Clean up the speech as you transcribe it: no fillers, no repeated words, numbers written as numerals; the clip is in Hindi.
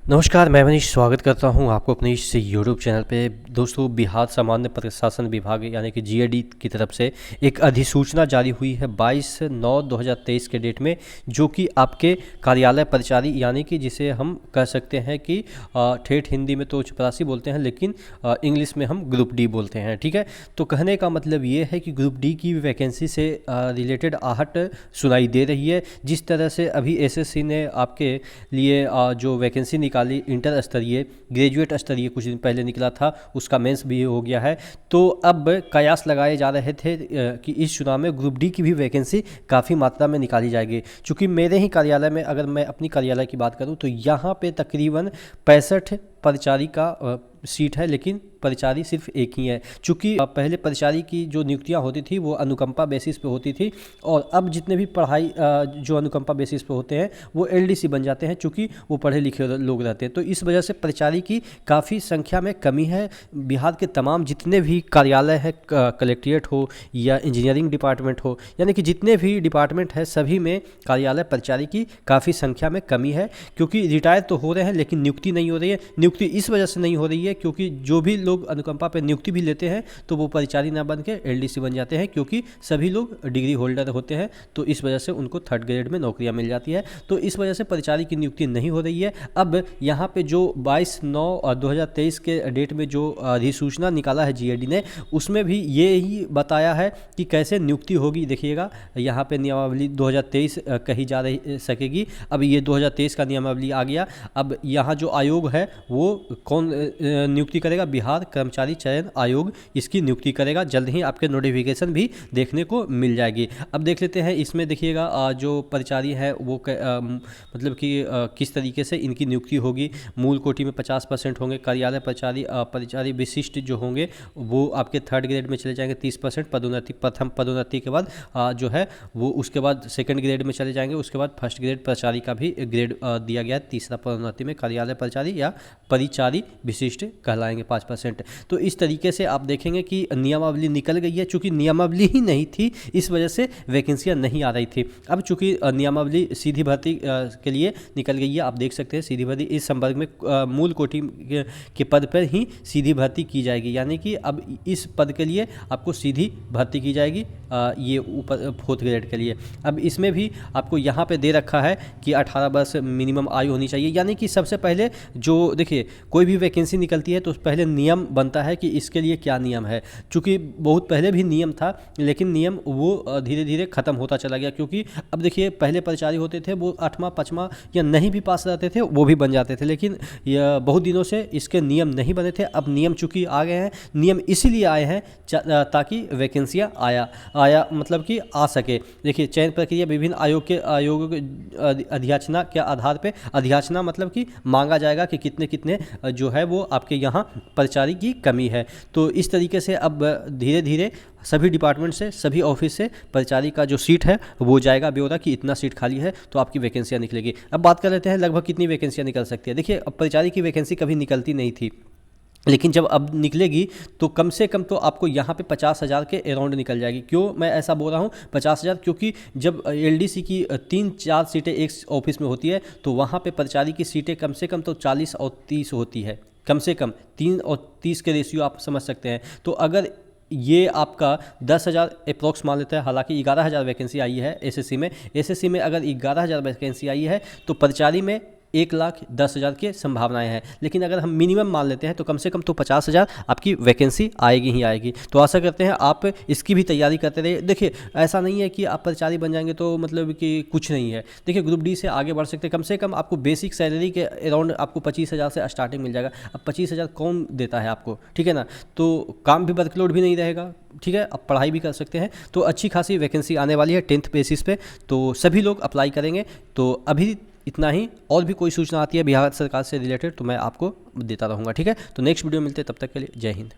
नमस्कार, मैं मनीष स्वागत करता हूं आपको अपने इस यूट्यूब चैनल पे। दोस्तों, बिहार सामान्य प्रशासन विभाग यानी कि जीएडी की तरफ से एक अधिसूचना जारी हुई है 22/9/2023 के डेट में, जो कि आपके कार्यालय परिचारी यानी कि जिसे हम कह सकते हैं कि ठेठ हिंदी में तो चपरासी बोलते हैं, लेकिन इंग्लिश में हम ग्रुप डी बोलते हैं। ठीक है, तो कहने का मतलब ये है कि ग्रुप डी की वैकेंसी से रिलेटेड आहट सुनाई दे रही है। जिस तरह से अभी एसएससी ने आपके लिए जो वैकेंसी निकाली इंटर स्तरीय, ग्रेजुएट स्तरीय कुछ दिन पहले निकला था, उसका मेंस भी हो गया है। तो अब कयास लगाए जा रहे थे कि इस चुनाव में ग्रुप डी की भी वैकेंसी काफ़ी मात्रा में निकाली जाएगी। चूँकि मेरे ही कार्यालय में, अगर मैं अपनी कार्यालय की बात करूं, तो यहाँ पे तकरीबन 65 परिचारी का सीट है, लेकिन परिचारी सिर्फ एक ही है। चूँकि पहले परिचारी की जो नियुक्तियां होती थी वो अनुकंपा बेसिस पे होती थी, और अब जितने भी पढ़ाई जो अनुकंपा बेसिस पे होते हैं वो एलडीसी बन जाते हैं, चूँकि वो पढ़े लिखे लोग रहते हैं। तो इस वजह से परिचारी की काफ़ी संख्या में कमी है। बिहार के तमाम जितने भी कार्यालय हैं, कलेक्ट्रेट हो या इंजीनियरिंग डिपार्टमेंट हो, यानी कि जितने भी डिपार्टमेंट हैं सभी में कार्यालय परिचारी की काफ़ी संख्या में कमी है। क्योंकि रिटायर तो हो रहे हैं लेकिन नियुक्ति नहीं हो रही है। नियुक्ति इस वजह से नहीं हो रही है क्योंकि जो भी लोग अनुकंपा पे नियुक्ति भी लेते हैं तो वो परिचारी ना बन के एलडीसी बन जाते हैं, क्योंकि सभी लोग डिग्री होल्डर होते हैं। तो इस वजह से उनको थर्ड ग्रेड में नौकरियां मिल जाती है। तो इस वजह से परिचारी की नियुक्ति नहीं हो रही है। अब यहाँ पे जो 22/9/2023 के डेट में जो अधिसूचना निकाला है जीएडी ने, उसमें भी ये ही बताया है कि कैसे नियुक्ति होगी। देखिएगा, यहाँ पे नियमावली 2023 कही जा रही सकेगी। अब ये 2023 का नियमावली आ गया। अब यहाँ जो आयोग है वो कौन नियुक्ति करेगा? बिहार कर्मचारी चयन आयोग इसकी नियुक्ति करेगा। जल्द ही आपके नोटिफिकेशन भी देखने को मिल जाएगी। अब देख लेते हैं, इसमें देखिएगा जो परिचारी है वो मतलब कि किस तरीके से इनकी नियुक्ति होगी। मूल कोटि में 50% होंगे। कार्यालय परिचारी विशिष्ट जो होंगे वो आपके थर्ड ग्रेड में चले जाएंगे 30%। पदोन्नति, प्रथम पदोन्नति के बाद जो है वो उसके बाद सेकंड ग्रेड में चले जाएंगे। उसके बाद फर्स्ट ग्रेड परिचारी का भी ग्रेड दिया गया है। तीसरा पदोन्नति में कार्यालय परिचारी या परिचारी विशिष्ट कहलाएंगे 5%। तो इस तरीके से आप देखेंगे कि नियमावली निकल गई है। चूँकि नियमावली ही नहीं थी, इस वजह से वैकेंसियाँ नहीं आ रही थी। अब चूँकि नियमावली सीधी भर्ती के लिए निकल गई है, आप देख सकते हैं सीधी भर्ती इस संवर्ग में मूल कोटि के पद पर ही सीधी भर्ती की जाएगी। यानी कि अब इस पद के लिए आपको सीधी भर्ती की जाएगी, ये ऊपर फोर्थ ग्रेड के लिए। अब इसमें भी आपको यहाँ पे दे रखा है कि 18 वर्ष मिनिमम आयु होनी चाहिए। यानी कि सबसे पहले जो देखिए, कोई भी वैकेंसी निकलती है तो पहले नियम बनता है कि इसके लिए क्या नियम है। चूँकि बहुत पहले भी नियम था, लेकिन नियम वो धीरे धीरे ख़त्म होता चला गया। क्योंकि अब देखिए, पहले परिचारी होते थे वो 8वां 5वां या नहीं भी पास रहते थे वो भी बन जाते थे, लेकिन बहुत दिनों से इसके नियम नहीं बने थे। अब नियम चूँकि आ गए हैं, नियम इसीलिए आए हैं ताकि वैकेंसियाँ आया मतलब कि आ सके। देखिए, चयन प्रक्रिया विभिन्न आयोग अध्याचना के आधार पे, अध्याचना मतलब कि मांगा जाएगा कि कितने कितने जो है वो आपके यहाँ परिचारी की कमी है। तो इस तरीके से अब धीरे धीरे सभी डिपार्टमेंट से, सभी ऑफिस से परिचारी का जो सीट है वो जाएगा ब्यौरा कि इतना सीट खाली है तो आपकी वैकेंसियाँ निकलेगी। अब बात कर लेते हैं लगभग कितनी वैकेंसियाँ निकल सकती है। देखिए, अब परिचारी की वैकेंसी कभी निकलती नहीं थी, लेकिन जब अब निकलेगी तो कम से कम तो आपको यहाँ पे 50,000 के अराउंड निकल जाएगी। क्यों मैं ऐसा बोल रहा हूँ 50,000? क्योंकि जब एलडीसी की 3-4 सीटें एक ऑफिस में होती है तो वहाँ पे परिचारी की सीटें कम से कम तो 40 और 30 होती है। कम से कम 3 और 30 के रेशियो आप समझ सकते हैं। तो अगर ये आपका 10,000 अप्रॉक्स मान लेते हैं, हालांकि 11,000 वैकेंसी आई है एसएससी में अगर 11,000 वैकेंसी आई है तो परिचारी में 1,10,000 की संभावनाएं हैं। लेकिन अगर हम मिनिमम मान लेते हैं तो कम से कम तो 50,000 आपकी वैकेंसी आएगी ही आएगी। तो आशा करते हैं आप इसकी भी तैयारी करते रहिए। देखिए, ऐसा नहीं है कि आप परिचारी बन जाएंगे तो मतलब कि कुछ नहीं है। देखिए, ग्रुप डी से आगे बढ़ सकते हैं। कम से कम आपको बेसिक सैलरी के अराउंड आपको 25,000 से स्टार्टिंग मिल जाएगा। अब 25,000 कौन देता है आपको? ठीक है ना। तो काम भी वर्कलोड भी नहीं रहेगा। ठीक है, आप पढ़ाई भी कर सकते हैं। तो अच्छी खासी वैकेंसी आने वाली है 10th बेसिस पे, तो सभी लोग अप्लाई करेंगे। तो अभी इतना ही। और भी कोई सूचना आती है बिहार सरकार से रिलेटेड तो मैं आपको देता रहूँगा। ठीक है, तो नेक्स्ट वीडियो मिलते हैं, तब तक के लिए जय हिंद।